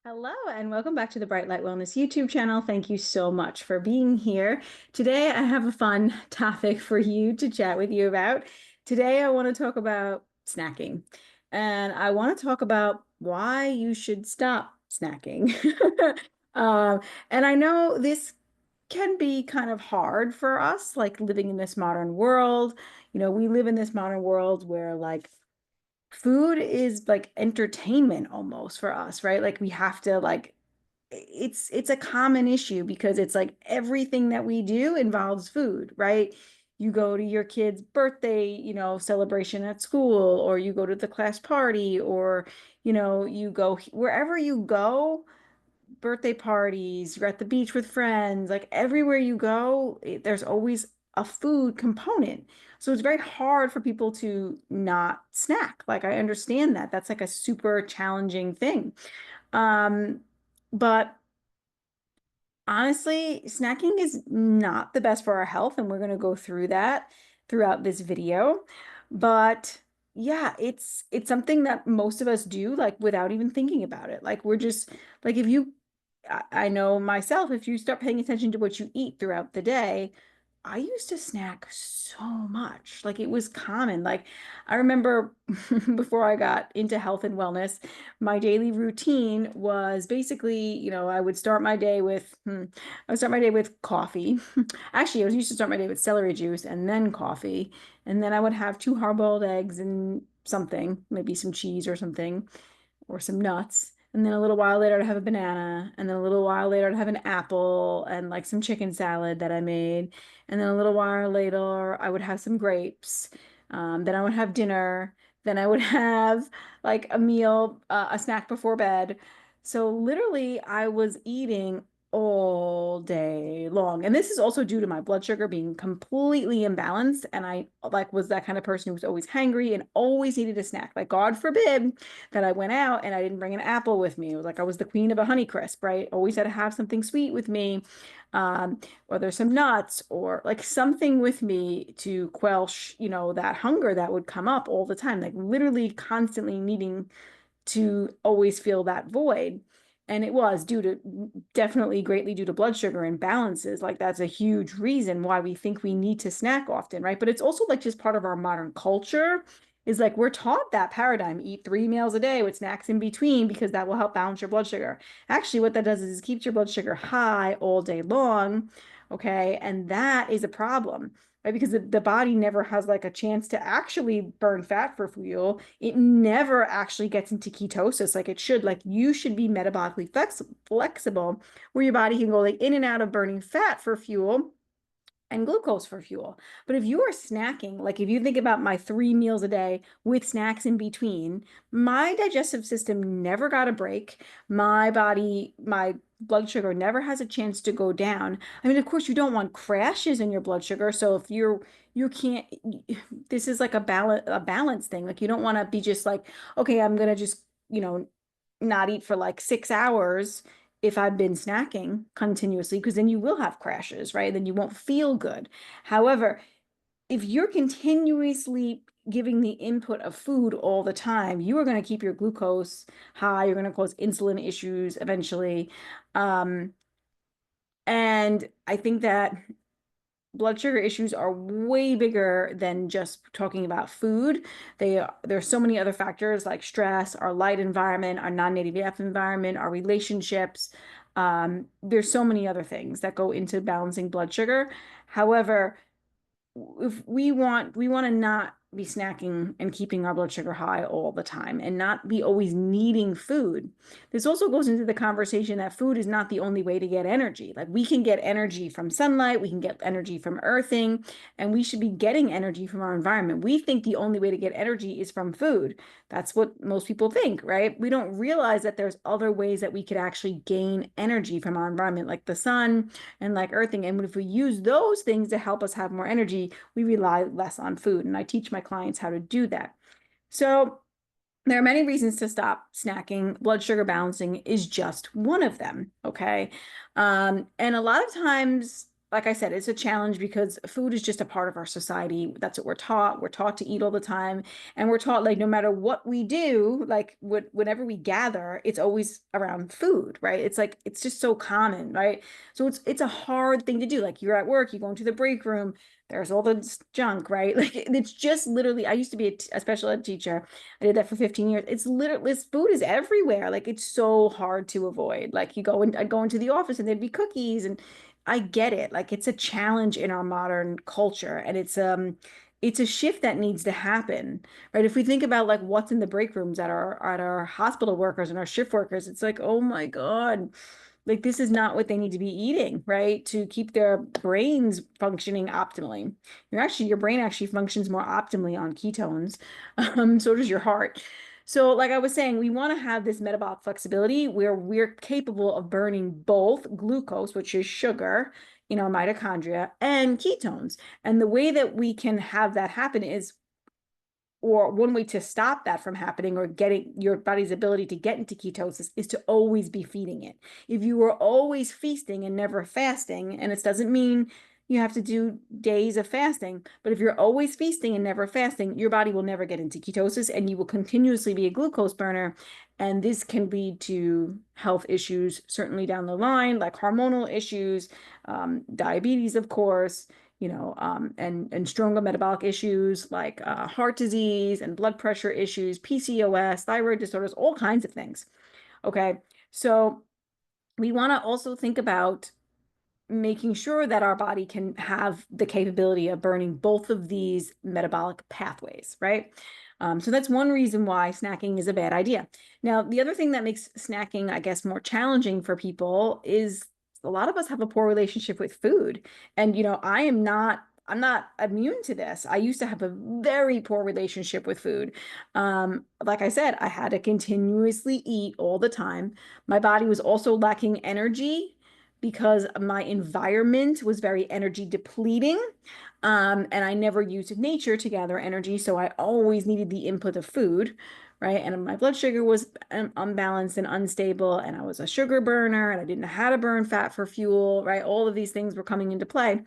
Hello, and welcome back to the Bright Light Wellness YouTube channel. Thank you so much for being here. Today, I have a fun topic for you to chat with you about. Today, I want to talk about snacking, and I want to talk about why you should stop snacking. And I know this can be kind of hard for us, like living in this modern world. We live in this modern world where, like, food is like entertainment almost for us, right? Like we have to like it's a common issue because it's like everything that we do involves food, right? You go to your kid's birthday, celebration at school, or you go to the class party, or you go wherever you go, birthday parties, you're at the beach with friends, like everywhere you go, there's always a food component. So it's very hard for people to not snack. Like I understand that. That's like a super challenging thing. Um, but honestly, snacking is not the best for our health, and we're going to go through that throughout this video. But yeah, it's something that most of us do like without even thinking about it. Like we're just like if you I know myself, if you start paying attention to what you eat throughout the day, I used to snack so much. Like it was common. Like I remember before I got into health and wellness, my daily routine was basically, I would start my day with I would start my day with coffee. Actually, I was used to start my day with celery juice and then coffee. And then I would have two hard-boiled eggs and something, maybe some cheese or something or some nuts. And then a little while later, I'd have a banana. And then a little while later, I'd have an apple and like some chicken salad that I made. And then a little while later, I would have some grapes. Then I would have dinner. Then I would have like a meal, a snack before bed. So literally, I was eating all day long. And this is also due to my blood sugar being completely imbalanced. And I like was that kind of person who was always hangry and always needed a snack. Like God forbid that I went out and I didn't bring an apple with me. It was like I was the queen of a honey crisp, right? Always had to have something sweet with me, or there's some nuts or like something with me to quell, that hunger that would come up all the time, like literally constantly needing to always feel that void. And it was due to definitely greatly due to blood sugar imbalances. Like that's a huge reason why we think we need to snack often, right? But it's also like just part of our modern culture is like we're taught that paradigm, eat 3 meals a day with snacks in between because that will help balance your blood sugar. Actually, what that does is it keeps your blood sugar high all day long. Okay. And that is a problem, right? Because the body never has like a chance to actually burn fat for fuel. It never actually gets into ketosis like it should. Like you should be metabolically flexible where your body can go like in and out of burning fat for fuel and glucose for fuel. But if you are snacking, like if you think about my 3 meals a day with snacks in between, my digestive system never got a break. My body, my blood sugar never has a chance to go down. I mean, of course, you don't want crashes in your blood sugar. So if you can't, this is like a balance thing. Like you don't want to be just like, okay, I'm gonna just, not eat for like 6 hours if I've been snacking continuously, because then you will have crashes, right? Then you won't feel good. However, if you're continuously giving the input of food all the time, you are going to keep your glucose high. You're going to cause insulin issues eventually. Um, and I think that blood sugar issues are way bigger than just talking about food. There's so many other factors like stress, our light environment, our non-native AF environment, our relationships. There's so many other things that go into balancing blood sugar. However, if we want to not be snacking and keeping our blood sugar high all the time and not be always needing food. This also goes into the conversation that food is not the only way to get energy. Like we can get energy from sunlight, we can get energy from earthing, and we should be getting energy from our environment. We think the only way to get energy is from food. That's what most people think, right? We don't realize that there's other ways that we could actually gain energy from our environment, like the sun and like earthing. And if we use those things to help us have more energy, we rely less on food. And I teach my clients how to do that. So there are many reasons to stop snacking. Blood sugar balancing is just one of them. Okay. And a lot of times, like I said, it's a challenge because food is just a part of our society. That's what we're taught. We're taught to eat all the time. And we're taught like no matter what we do, like whenever we gather, it's always around food, right? It's like it's just so common, right? So it's a hard thing to do. Like you're at work, you go into the break room, there's all this junk, right? Like it's just literally, I used to be a special ed teacher. I did that for 15 years. It's literally, this food is everywhere. Like it's so hard to avoid. Like I'd go into the office and there'd be cookies and I get it. Like it's a challenge in our modern culture and it's a shift that needs to happen, right? If we think about like what's in the break rooms at our hospital workers and our shift workers, it's like, oh my God, like this is not what they need to be eating, right? To keep their brains functioning optimally. Your brain actually functions more optimally on ketones. So does your heart. So, like I was saying, we want to have this metabolic flexibility where we're capable of burning both glucose, which is sugar in our mitochondria, and ketones. And the way that we can have that happen is, or one way to stop that from happening or getting your body's ability to get into ketosis is to always be feeding it. If you are always feasting and never fasting, and it doesn't mean you have to do days of fasting, but if you're always feasting and never fasting, your body will never get into ketosis and you will continuously be a glucose burner. And this can lead to health issues, certainly down the line, like hormonal issues, diabetes, of course, and stronger metabolic issues like heart disease and blood pressure issues, PCOS, thyroid disorders, all kinds of things. Okay, so we want to also think about making sure that our body can have the capability of burning both of these metabolic pathways, right? So that's one reason why snacking is a bad idea. Now, the other thing that makes snacking, I guess, more challenging for people is a lot of us have a poor relationship with food. And, I'm not immune to this. I used to have a very poor relationship with food. Like I said, I had to continuously eat all the time. My body was also lacking energy because my environment was very energy depleting. And I never used nature to gather energy. So I always needed the input of food, right? And my blood sugar was unbalanced and unstable. And I was a sugar burner and I didn't know how to burn fat for fuel, right? All of these things were coming into play.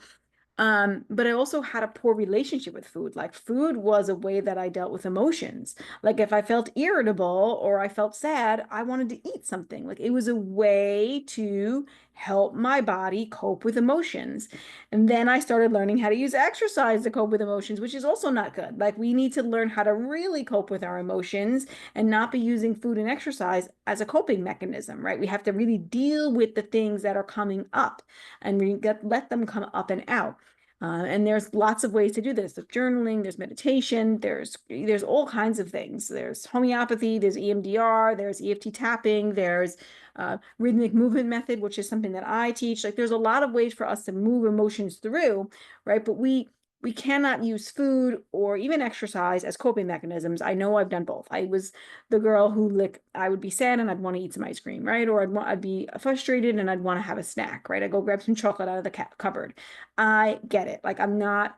But I also had a poor relationship with food. Like food was a way that I dealt with emotions. Like if I felt irritable or I felt sad, I wanted to eat something. Like it was a way to help my body cope with emotions. And then I started learning how to use exercise to cope with emotions, which is also not good. Like we need to learn how to really cope with our emotions and not be using food and exercise as a coping mechanism, right? We have to really deal with the things that are coming up and let them come up and out. And there's lots of ways to do this. There's journaling, there's meditation, there's all kinds of things. There's homeopathy, there's EMDR, there's EFT tapping, there's rhythmic movement method, which is something that I teach. Like there's a lot of ways for us to move emotions through, right? But we cannot use food or even exercise as coping mechanisms. I know I've done both. I was the girl who I would be sad and I'd want to eat some ice cream, right? Or I'd be frustrated and I'd want to have a snack, right? I'd go grab some chocolate out of the cupboard. I get it. Like I'm not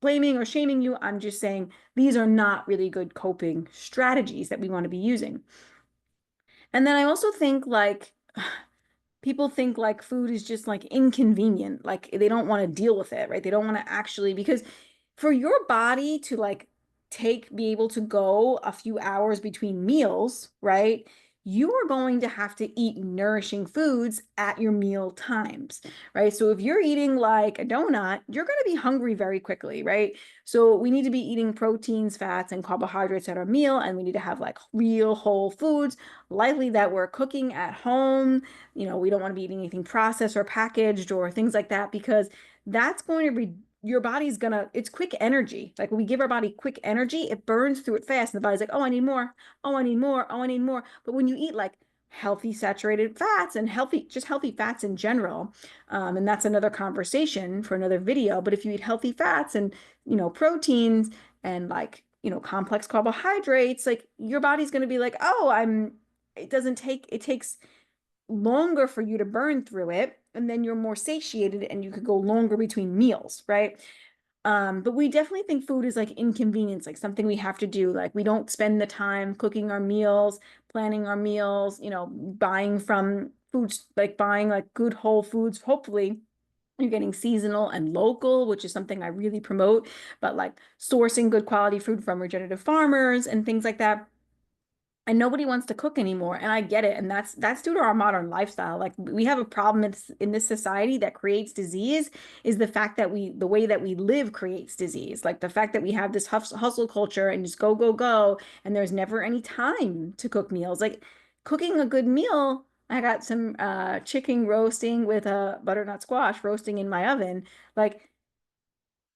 blaming or shaming you. I'm just saying these are not really good coping strategies that we want to be using. And then I also think like people think like food is just like inconvenient, like they don't want to deal with it, right? They don't want to actually, because for your body to like be able to go a few hours between meals, right? You are going to have to eat nourishing foods at your meal times, right? So if you're eating like a donut, you're going to be hungry very quickly, right? So we need to be eating proteins, fats, and carbohydrates at our meal, and we need to have like real whole foods, likely that we're cooking at home. We don't want to be eating anything processed or packaged or things like that because that's going to be your body's gonna, it's quick energy. Like when we give our body quick energy, it burns through it fast. And the body's like, oh, I need more. Oh, I need more. Oh, I need more. But when you eat like healthy saturated fats and just healthy fats in general, and that's another conversation for another video. But if you eat healthy fats and, proteins and like, complex carbohydrates, like your body's going to be like, oh, it takes longer for you to burn through it, and then you're more satiated and you could go longer between meals, right? But we definitely think food is like inconvenience, like something we have to do. Like we don't spend the time cooking our meals, planning our meals, buying from foods, like buying like good whole foods, hopefully You're getting seasonal and local, which is something I really promote, but like sourcing good quality food from regenerative farmers and things like that. And nobody wants to cook anymore, and I get it, and that's due to our modern lifestyle. Like we have a problem in this society that creates disease is the fact that the way that we live creates disease. Like the fact that we have this hustle culture and just go go go, and there's never any time to cook meals. Like cooking a good meal, I got some chicken roasting with a butternut squash roasting in my oven. Like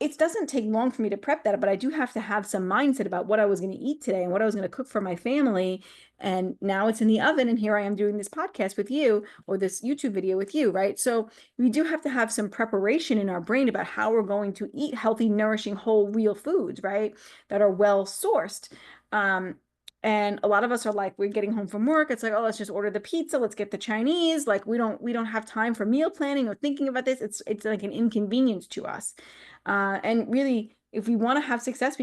it doesn't take long for me to prep that, but I do have to have some mindset about what I was going to eat today and what I was going to cook for my family. And now it's in the oven, and here I am doing this podcast with you or this YouTube video with you, right? So we do have to have some preparation in our brain about how we're going to eat healthy, nourishing, whole, real foods, right? That are well sourced. Um, and a lot of us are like, we're getting home from work. It's like, oh, let's just order the pizza. Let's get the Chinese. Like we don't have time for meal planning or thinking about this. It's like an inconvenience to us. And really, if we want to have success,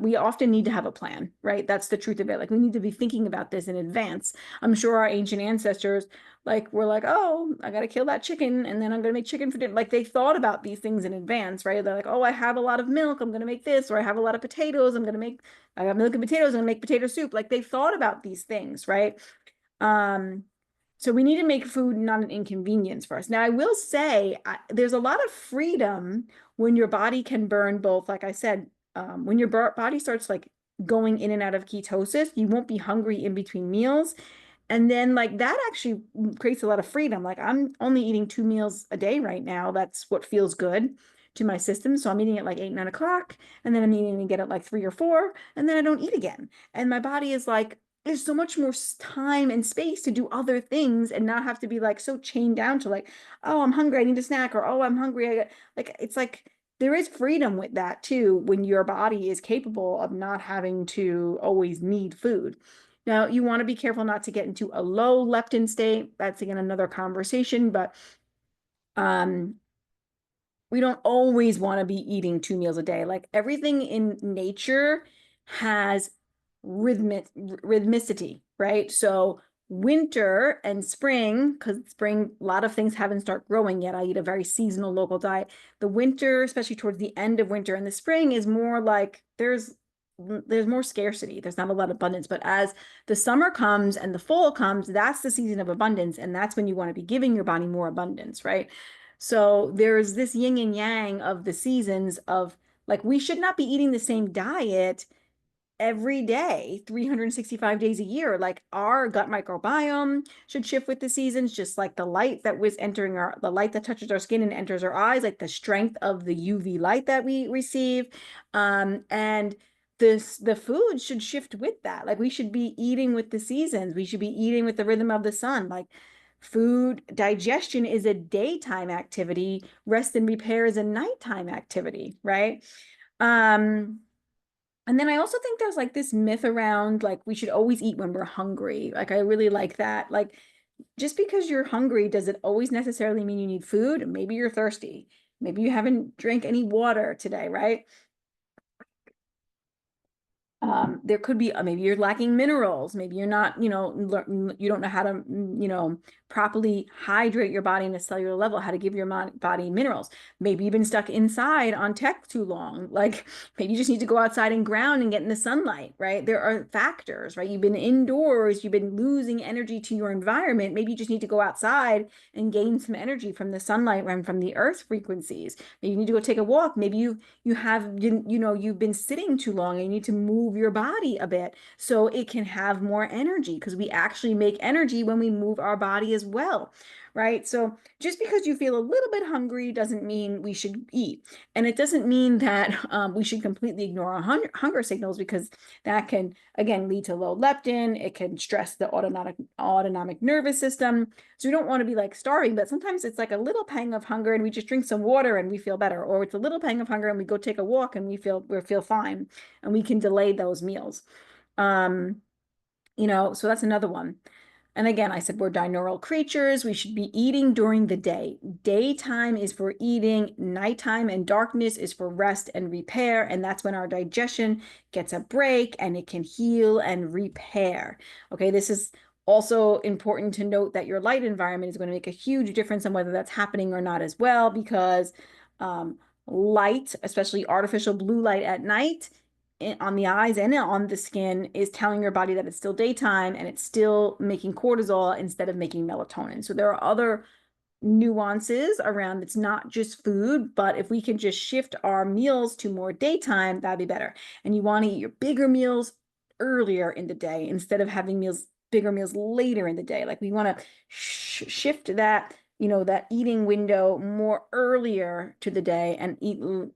we often need to have a plan, right? That's the truth of it. Like we need to be thinking about this in advance. I'm sure our ancient ancestors, like, were like, oh, I got to kill that chicken, and then I'm going to make chicken for dinner. Like they thought about these things in advance, right? They're like, oh, I have a lot of milk, I'm going to make this, or I have a lot of potatoes, I have milk and potatoes, I'm going to make potato soup. Like they thought about these things, right? Um, so we need to make food not an inconvenience for us. Now, I will say there's a lot of freedom when your body can burn both. Like I said, when your body starts like going in and out of ketosis, you won't be hungry in between meals. And then like that actually creates a lot of freedom. Like I'm only eating 2 meals a day right now. That's what feels good to my system. So I'm eating at like 8, 9 o'clock, and then I'm eating again at like 3 or 4, and then I don't eat again. And my body is like, there's so much more time and space to do other things and not have to be like so chained down to like, oh, I'm hungry, I need a snack, or oh, I'm hungry. Like it's like there is freedom with that too when your body is capable of not having to always need food. Now, you want to be careful not to get into a low leptin state. That's again another conversation, but um, we don't always want to be eating 2 meals a day. Like everything in nature has rhythmicity, right? So winter and spring, because spring, a lot of things haven't started growing yet. I eat a very seasonal local diet. The winter, especially towards the end of winter and the spring, is more like there's more scarcity. There's not a lot of abundance. But as the summer comes and the fall comes, that's the season of abundance. And that's when you want to be giving your body more abundance, right? So there's this yin and yang of the seasons of like we should not be eating the same diet every day, 365 days a year. Like our gut microbiome should shift with the seasons, just like the light that was entering the light that touches our skin and enters our eyes, like the strength of the UV light that we receive. And the food should shift with that. Like we should be eating with the seasons. We should be eating with the rhythm of the sun. Like food digestion is a daytime activity, rest and repair is a nighttime activity, right? Um, and then I also think there's like this myth around like we should always eat when we're hungry. Like I really like that. Like just because you're hungry, does it always necessarily mean you need food? Maybe you're thirsty. Maybe you haven't drank any water today, right? There could be maybe you're lacking minerals. Maybe you're not, you don't know how to, properly hydrate your body on a cellular level, how to give your body minerals. Maybe you've been stuck inside on tech too long. Like maybe you just need to go outside and ground and get in the sunlight, right? There are factors, right? You've been indoors, you've been losing energy to your environment. Maybe you just need to go outside and gain some energy from the sunlight and from the earth frequencies. Maybe you need to go take a walk. Maybe you've been sitting too long and you need to move your body a bit so it can have more energy because we actually make energy when we move our body as well, right? So just because you feel a little bit hungry doesn't mean we should eat. And it doesn't mean that we should completely ignore our hunger signals because that can, again, lead to low leptin. It can stress the autonomic nervous system. So we don't want to be like starving, but sometimes it's like a little pang of hunger and we just drink some water and we feel better. Or it's a little pang of hunger and we go take a walk and we feel fine and we can delay those meals. Um, so that's another one. And again, I said we're binaural creatures. We should be eating during the day. Daytime is for eating, nighttime and darkness is for rest and repair. And that's when our digestion gets a break and it can heal and repair. Okay, this is Also important to note that your light environment is going to make a huge difference on whether that's happening or not as well, because um, light, especially artificial blue light at night, on the eyes and on the skin, is telling your body that it's still daytime and it's still making cortisol instead of making melatonin. So there are other nuances around, it's not just food, but if we can just shift our meals to more daytime, that'd be better. And you want to eat your bigger meals earlier in the day instead of having bigger meals later in the day. Like we want to shift that, that eating window more earlier to the day, and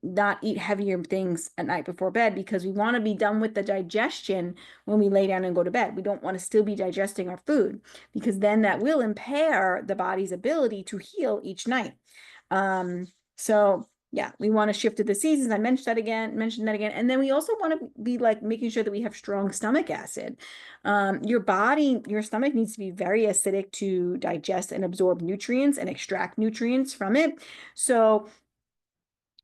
not eat heavier things at night before bed, because we want to be done with the digestion when we lay down and go to bed. We don't want to still be digesting our food, because then that will impair the body's ability to heal each night. So yeah, we want to shift to the seasons. I mentioned that again. And then we also want to be like making sure that we have strong stomach acid. Your stomach needs to be very acidic to digest and absorb nutrients and extract nutrients from it. So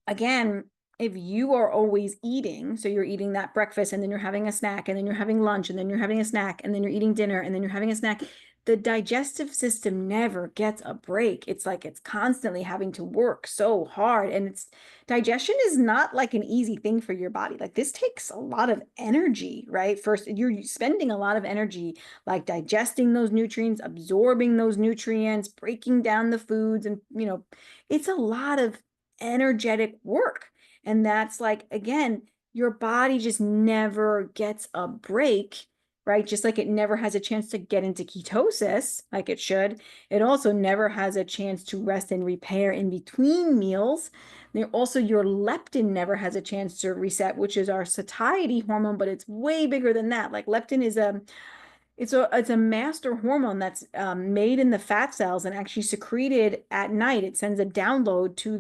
again, if you are always eating, so you're eating that breakfast and then you're having a snack and then you're having lunch and then you're having a snack and then you're eating dinner and then you're having a snack, the digestive system never gets a break. It's like it's constantly having to work so hard. And digestion is not like an easy thing for your body. Like this takes a lot of energy, right? First, you're spending a lot of energy like digesting those nutrients, absorbing those nutrients, breaking down the foods, and it's a lot of energetic work. And that's like, again, your body just never gets a break, right? Just like it never has a chance to get into ketosis like it should. It also never has a chance to rest and repair in between meals. Also, your leptin never has a chance to reset, which is our satiety hormone, but it's way bigger than that. Like leptin is it's a master hormone that's made in the fat cells and actually secreted at night. It sends a download to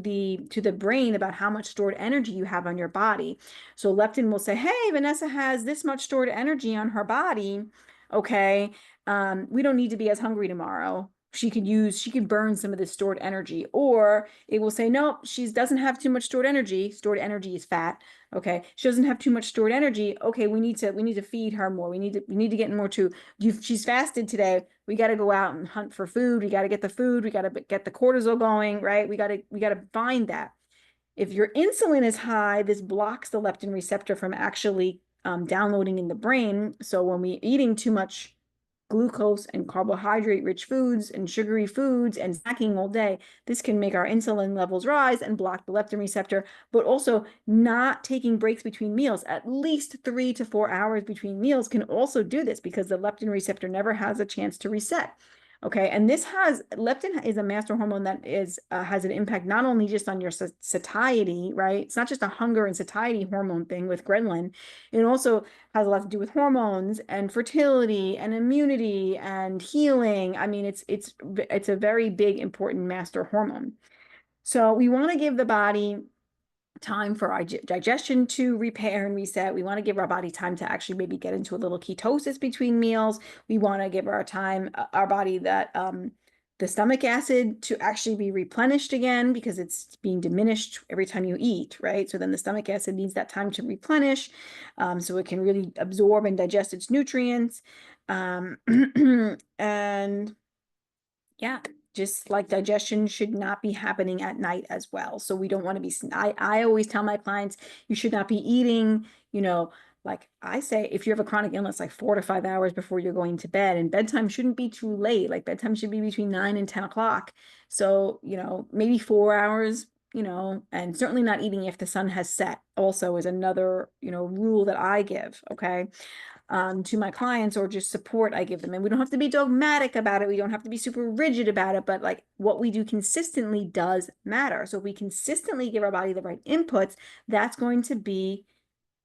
the brain about how much stored energy you have on your body. So leptin will say, "Hey, Vanessa has this much stored energy on her body. Okay, we don't need to be as hungry tomorrow. She could burn some of this stored energy." Or it will say, "No, she doesn't have too much stored energy. Stored energy is fat. Okay, she doesn't have too much stored energy. Okay, we need to feed her more. We need to get more to she's fasted today. We got to go out and hunt for food. We got to get the food. We got to get the cortisol going, right? We got to find that. If your insulin is high, this blocks the leptin receptor from actually downloading in the brain. So when we're eating too much glucose and carbohydrate rich foods and sugary foods and snacking all day, this can make our insulin levels rise and block the leptin receptor. But also not taking breaks between meals, at least 3 to 4 hours between meals, can also do this, because the leptin receptor never has a chance to reset. Okay, and leptin is a master hormone that has an impact not only just on your satiety, right? It's not just a hunger and satiety hormone thing with ghrelin. It also has a lot to do with hormones and fertility and immunity and healing. I mean, it's a very big, important master hormone. So we want to give the body time for our digestion to repair and reset. We want to give our body time to actually maybe get into a little ketosis between meals. We want to give our body that the stomach acid to actually be replenished again, because it's being diminished every time you eat, right? So then the stomach acid needs that time to replenish, so it can really absorb and digest its nutrients. And yeah, just like digestion should not be happening at night as well. So we don't want to be, I always tell my clients, you should not be eating, like I say, if you have a chronic illness, like 4 to 5 hours before you're going to bed, and bedtime shouldn't be too late. Like bedtime should be between 9 and 10 o'clock. So, maybe 4 hours, and certainly not eating if the sun has set also is another, rule that I give. Okay. To my clients, or just support I give them. And we don't have to be dogmatic about it. We don't have to be super rigid about it, but like what we do consistently does matter. So if we consistently give our body the right inputs, that's going to be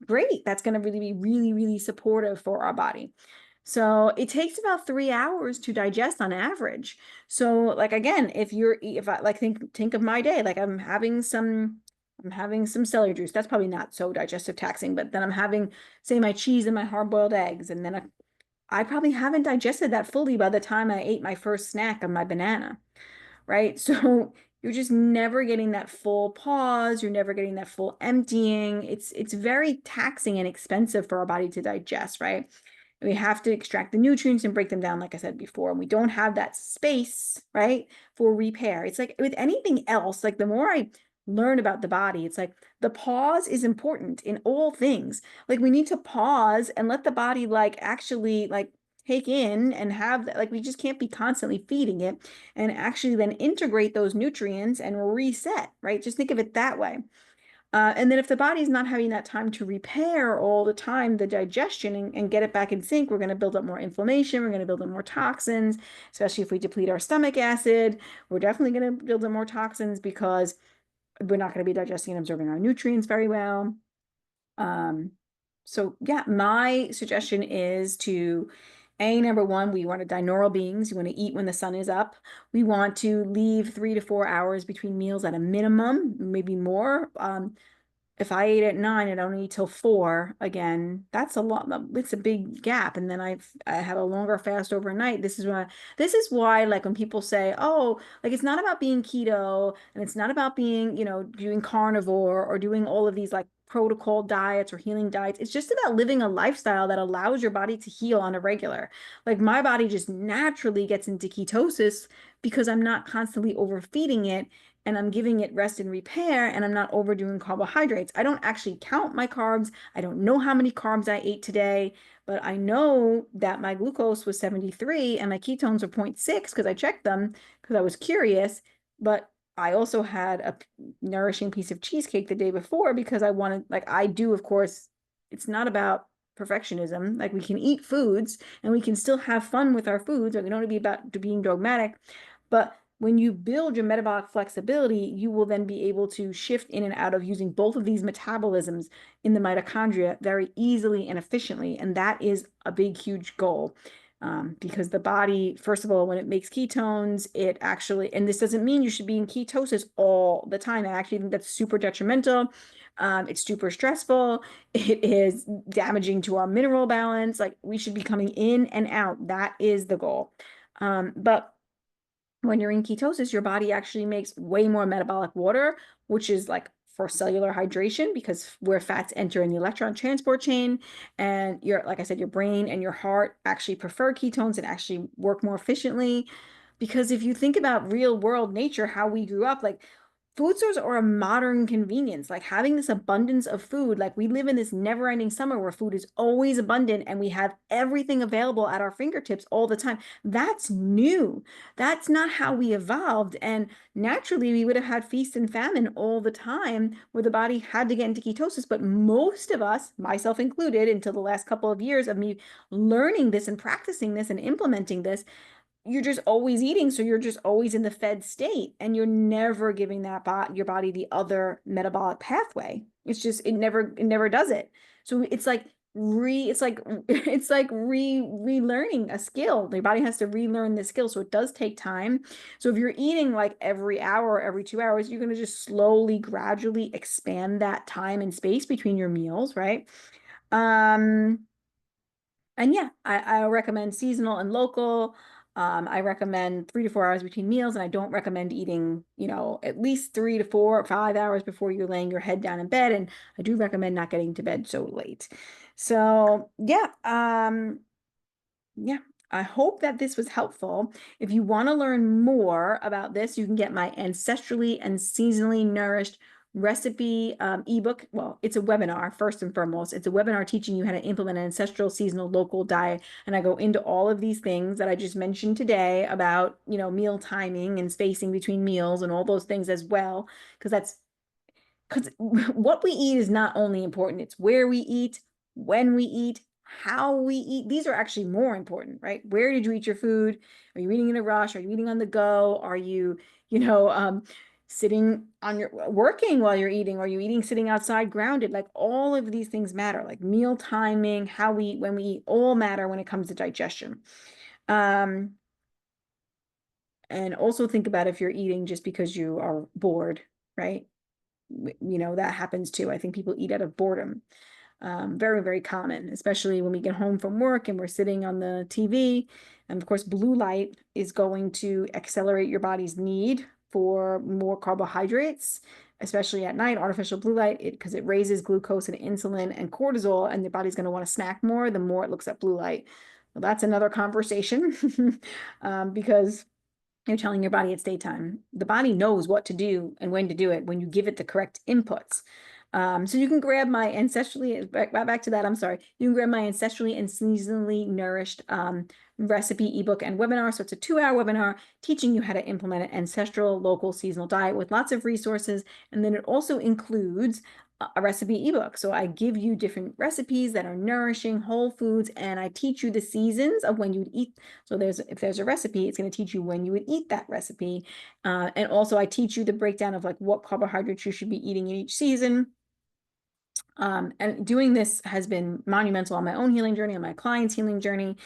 great. That's going to really be really, really supportive for our body. So it takes about 3 hours to digest on average. So like, again, if I like think of my day, like I'm having some celery juice. That's probably not so digestive taxing, but then I'm having, say, my cheese and my hard-boiled eggs, and then I probably haven't digested that fully by the time I ate my first snack of my banana, right? So you're just never getting that full pause. You're never getting that full emptying. It's very taxing and expensive for our body to digest, right? We have to extract the nutrients and break them down, like I said before. And we don't have that space, right, for repair. It's like with anything else, like the more I learn about the body, it's like the pause is important in all things. Like we need to pause and let the body like actually like take in and have that. Like we just can't be constantly feeding it and actually then integrate those nutrients and reset, right? Just think of it that way. And then if the body's not having that time to repair all the time, the digestion and get it back in sync, we're going to build up more inflammation. We're going to build up more toxins, especially if we deplete our stomach acid. We're definitely going to build up more toxins because we're not going to be digesting and absorbing our nutrients very well. Um, so yeah, my suggestion is to number one, we want to binaural beings. You want to eat when the sun is up. We want to leave 3 to 4 hours between meals at a minimum, maybe more. If I ate at 9 and I don't eat till 4 again, that's a lot. It's a big gap. And then I have a longer fast overnight. This is why like when people say, oh, like it's not about being keto and it's not about being, doing carnivore or doing all of these like protocol diets or healing diets. It's just about living a lifestyle that allows your body to heal on a regular. Like my body just naturally gets into ketosis because I'm not constantly overfeeding it and I'm giving it rest and repair, and I'm not overdoing carbohydrates. I don't actually count my carbs. I don't know how many carbs I ate today, but I know that my glucose was 73 and my ketones were zero point 0.6 because I checked them because I was curious. But I also had a nourishing piece of cheesecake the day before because I wanted, like I do, of course, it's not about perfectionism. Like we can eat foods and we can still have fun with our foods, or we don't want to be about being dogmatic. But when you build your metabolic flexibility, you will then be able to shift in and out of using both of these metabolisms in the mitochondria very easily and efficiently. And that is a big, huge goal. Because the body, first of all, when it makes ketones, it actually, and this doesn't mean you should be in ketosis all the time. I actually think that's super detrimental. It's super stressful. It is damaging to our mineral balance. Like we should be coming in and out. That is the goal. But when you're in ketosis, your body actually makes way more metabolic water, which is like for cellular hydration because where fats enter in the electron transport chain. And like I said, your brain and your heart actually prefer ketones and actually work more efficiently. Because if you think about real world nature, how we grew up, like food stores are a modern convenience, like having this abundance of food. Like we live in this never ending summer where food is always abundant and we have everything available at our fingertips all the time. That's new. That's not how we evolved. And naturally, we would have had feast and famine all the time where the body had to get into ketosis. But most of us, myself included, until the last couple of years of me learning this and practicing this and implementing this, you're just always eating, so you're just always in the fed state and you're never giving your body the other metabolic pathway. It's just it never does it. So it's like relearning a skill. Your body has to relearn the skill, so it does take time. So if you're eating like every hour or every 2 hours, you're going to just slowly gradually expand that time and space between your meals, right? And yeah, I recommend seasonal and local. I recommend 3 to 4 hours between meals, and I don't recommend eating, at least 3 to 4 or 5 hours before you're laying your head down in bed. And I do recommend not getting to bed so late. So yeah, I hope that this was helpful. If you want to learn more about this, you can get my Ancestrally and Seasonally Nourished recipe ebook. Well, it's a webinar, first and foremost. It's a webinar teaching you how to implement an ancestral, seasonal, local diet. And I go into all of these things that I just mentioned today about, meal timing and spacing between meals and all those things as well, because what we eat is not only important, it's where we eat, when we eat, how we eat. These are actually more important, right? Where did you eat your food? Are you eating in a rush? Are you eating on the go? Are you, sitting on your working while you're eating? Are you eating sitting outside grounded? Like all of these things matter, like meal timing, how we eat, when we eat, all matter when it comes to digestion. And also think about if you're eating just because you are bored, right? That happens too. I think people eat out of boredom. Very, very common, especially when we get home from work and we're sitting on the TV. And of course, blue light is going to accelerate your body's need for more carbohydrates. especially at night, artificial blue light, because it raises glucose and insulin and cortisol, and your body's going to want to snack more the more it looks at blue light. Well, that's another conversation because you're telling your body it's daytime. The body knows what to do and when to do it when you give it the correct inputs. So you can grab my back to that, I'm sorry. You can grab my ancestrally and seasonally nourished recipe ebook and webinar. So it's a 2-hour webinar teaching you how to implement an ancestral, local, seasonal diet with lots of resources. And then it also includes a recipe ebook. So I give you different recipes that are nourishing, whole foods, and I teach you the seasons of when you'd eat. So if there's a recipe, it's going to teach you when you would eat that recipe. And also I teach you the breakdown of like what carbohydrates you should be eating in each season. And doing this has been monumental on my own healing journey, on my clients' healing journey.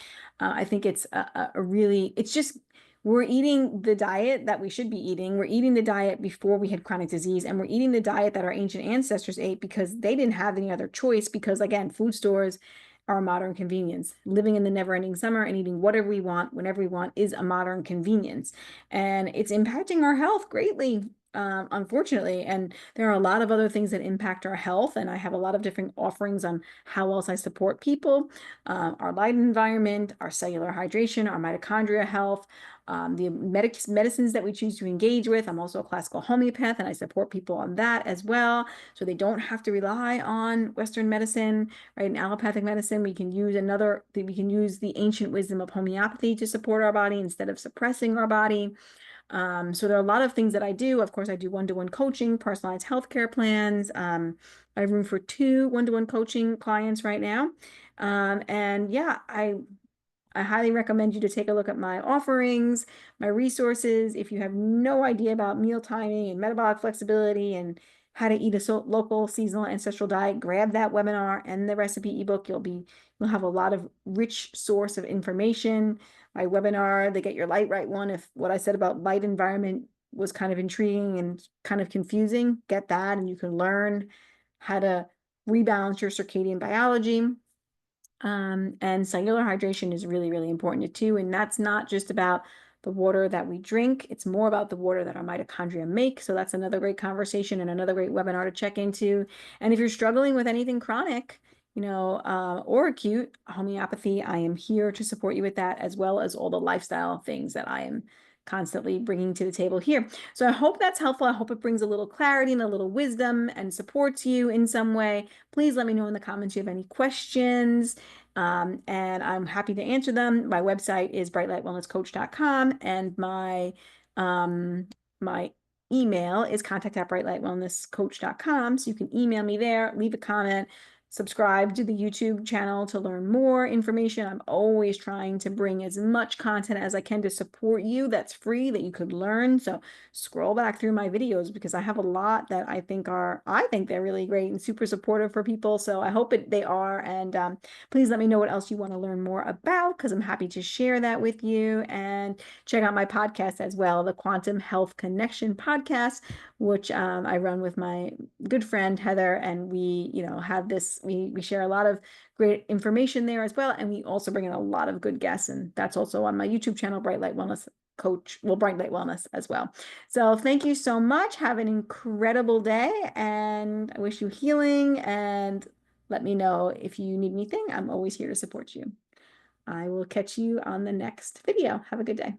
I think it's it's just, we're eating the diet that we should be eating. We're eating the diet before we had chronic disease, and we're eating the diet that our ancient ancestors ate because they didn't have any other choice. Because again, food stores are a modern convenience. Living in the never-ending summer and eating whatever we want, whenever we want, is a modern convenience. And it's impacting our health greatly, unfortunately. And there are a lot of other things that impact our health. And I have a lot of different offerings on how else I support people, our light environment, our cellular hydration, our mitochondria health, the medicines that we choose to engage with. I'm also a classical homeopath, and I support people on that as well. So they don't have to rely on Western medicine, right? In allopathic medicine, we can use the ancient wisdom of homeopathy to support our body instead of suppressing our body. So there are a lot of things that I do. Of course, I do one-to-one coaching, personalized healthcare plans. I have room for 2 one-to-one coaching clients right now. And yeah, I highly recommend you to take a look at my offerings, my resources. If you have no idea about meal timing and metabolic flexibility and how to eat a local, seasonal, ancestral diet, grab that webinar and the recipe ebook. You'll have a lot of rich source of information. My webinar, the Get Your Light Right one, if what I said about light environment was kind of intriguing and kind of confusing, get that, and you can learn how to rebalance your circadian biology. And cellular hydration is really, really important too. And that's not just about the water that we drink. It's more about the water that our mitochondria make. So that's another great conversation and another great webinar to check into. And if you're struggling with anything chronic, or acute homeopathy, I am here to support you with that, as well as all the lifestyle things that I am constantly bringing to the table here. So I hope that's helpful. I hope it brings a little clarity and a little wisdom and supports you in some way. Please let me know in the comments if you have any questions. And I'm happy to answer them. My website is brightlightwellnesscoach.com, and my email is contact@brightlightwellnesscoach.com. So you can email me there, leave a comment, subscribe to the YouTube channel to learn more information. I'm always trying to bring as much content as I can to support you that's free, that you could learn. So scroll back through my videos because I have a lot that I think they're really great and super supportive for people. So I hope they are. And please let me know what else you want to learn more about, because I'm happy to share that with you. And check out my podcast as well, the Quantum Health Connection podcast, which I run with my good friend Heather, and we have this, we share a lot of great information there as well, and we also bring in a lot of good guests, and that's also on my YouTube channel, Bright Light Wellness as well. So thank you so much. Have an incredible day, and I wish you healing, and let me know if you need anything. I'm always here to support you. I will catch you on the next video. Have a good day.